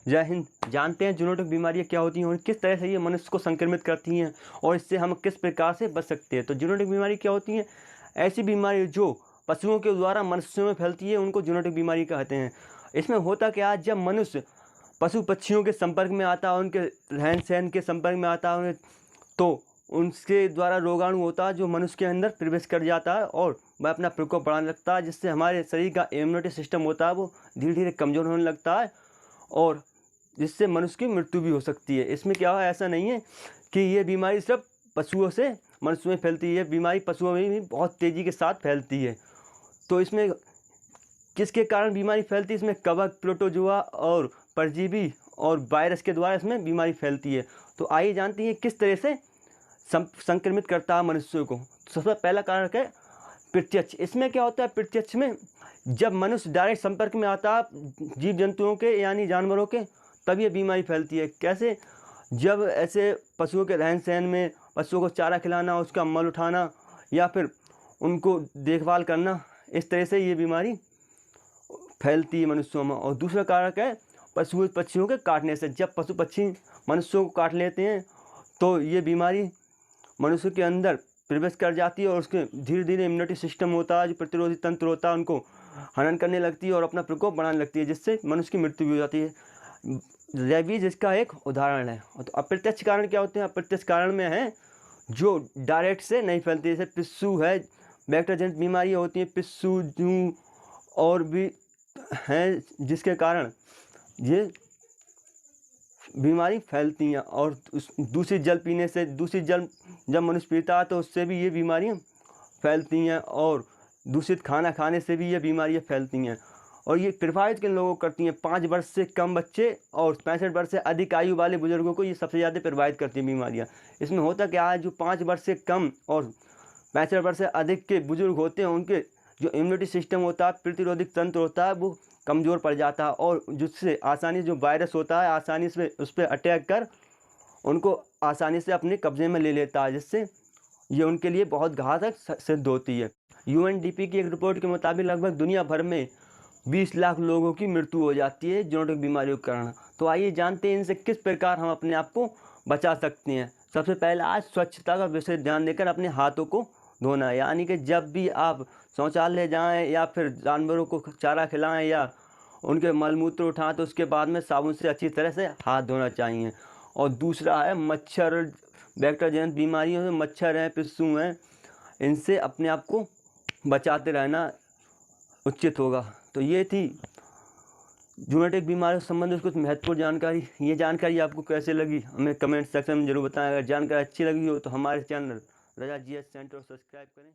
जय हिंद। जानते हैं जूनोटिक बीमारियां क्या होती हैं और किस तरह से ये मनुष्य को संक्रमित करती हैं और इससे हम किस प्रकार से बच सकते हैं। तो जूनोटिक बीमारी क्या होती हैं? ऐसी बीमारी जो पशुओं के द्वारा मनुष्यों में फैलती है उनको जूनोटिक बीमारी कहते हैं। इसमें होता क्या है, जब मनुष्य पशु पक्षियों के संपर्क में आता है, उनके रहन सहन के संपर्क में आता है, तो उनके द्वारा रोगाणु होता है जो मनुष्य के अंदर प्रवेश कर जाता है और वह अपना प्रकोप बढ़ाने लगता है, जिससे हमारे शरीर का इम्यूनिटी सिस्टम होता है वो धीरे धीरे कमज़ोर होने लगता है और जिससे मनुष्य की मृत्यु भी हो सकती है। इसमें क्या है, ऐसा नहीं है कि ये बीमारी सिर्फ पशुओं से मनुष्य में फैलती है, बीमारी पशुओं में भी बहुत तेज़ी के साथ फैलती है। तो इसमें किसके कारण बीमारी फैलती है? इसमें कवक, प्रोटोजोआ और परजीवी और वायरस के द्वारा इसमें बीमारी फैलती है। तो आइए जानते हैं किस तरह से संक्रमित करता है मनुष्य को। सबसे पहला कारक है प्रत्यक्ष। इसमें क्या होता है, प्रत्यक्ष में जब मनुष्य डायरेक्ट संपर्क में आता है जीव जंतुओं के यानी जानवरों के, तब ये बीमारी फैलती है। कैसे? जब ऐसे पशुओं के रहन सहन में पशुओं को चारा खिलाना, उसका मल उठाना या फिर उनको देखभाल करना, इस तरह से ये बीमारी फैलती है मनुष्यों में। और दूसरा कारक है पशु पक्षियों के काटने से। जब पशु पक्षी मनुष्यों को काट लेते हैं तो ये बीमारी मनुष्य के अंदर प्रवेश कर जाती है और उसके धीरे धीरे इम्यूनिटी सिस्टम होता है, जो प्रतिरोधी तंत्र होता है, उनको हनन करने लगती है और अपना प्रकोप बढ़ाने लगती है, जिससे मनुष्य की मृत्यु भी हो जाती है। रेबीज इसका एक उदाहरण है। तो अप्रत्यक्ष कारण क्या होते हैं? अप्रत्यक्ष कारण में है जो डायरेक्ट से नहीं फैलती, जैसे पिस्सू है, बैक्टीरिया जनित बीमारियाँ होती हैं, पिस्सू, जूं और भी हैं, जिसके कारण ये बीमारी फैलती हैं। और दूषित जल पीने से, दूषित जल जब मनुष्य पीता है तो उससे भी ये बीमारियाँ फैलती हैं और दूषित खाना खाने से भी ये बीमारियाँ फैलती हैं। और ये प्रभावित किन लोगों को करती हैं? 5 वर्ष से कम बच्चे और 65 वर्ष से अधिक आयु वाले बुजुर्गों को ये सबसे ज़्यादा प्रभावित करती हैं बीमारियाँ। इसमें होता क्या है, जो 5 वर्ष से कम और 65 वर्ष से अधिक के बुजुर्ग होते हैं, उनके जो इम्यूनिटी सिस्टम होता है, प्रतिरोधक तंत्र होता है, वो कमज़ोर पड़ जाता है और जिससे आसानी जो वायरस होता है आसानी से उस पर अटैक कर उनको आसानी से अपने कब्जे में ले लेता है, जिससे ये उनके लिए बहुत घातक सिद्ध होती है। यूएनडीपी की एक रिपोर्ट के मुताबिक लगभग दुनिया भर में 20 लाख लोगों की मृत्यु हो जाती है जूनोटिक बीमारियों के कारण। तो आइए जानते हैं इनसे किस प्रकार हम अपने आप को बचा सकते हैं। सबसे पहले आज स्वच्छता का विशेष ध्यान देकर अपने हाथों को धोना है, यानी कि जब भी आप शौचालय जाएं या फिर जानवरों को चारा खिलाएं या उनके मलमूत्र उठाएं तो उसके बाद में साबुन से अच्छी तरह से हाथ धोना चाहिए। और दूसरा है मच्छर, बैक्टीरिया जनित बीमारियों से, मच्छर हैं, पिस्सू हैं, इनसे अपने आप को बचाते रहना उचित होगा। तो ये थी जूनोटिक बीमारियों से संबंधित कुछ महत्वपूर्ण जानकारी। ये जानकारी आपको कैसे लगी हमें कमेंट सेक्शन में जरूर बताएं। अगर जानकारी अच्छी लगी हो तो हमारे चैनल रजा जीएस सेंटर सब्सक्राइब करें।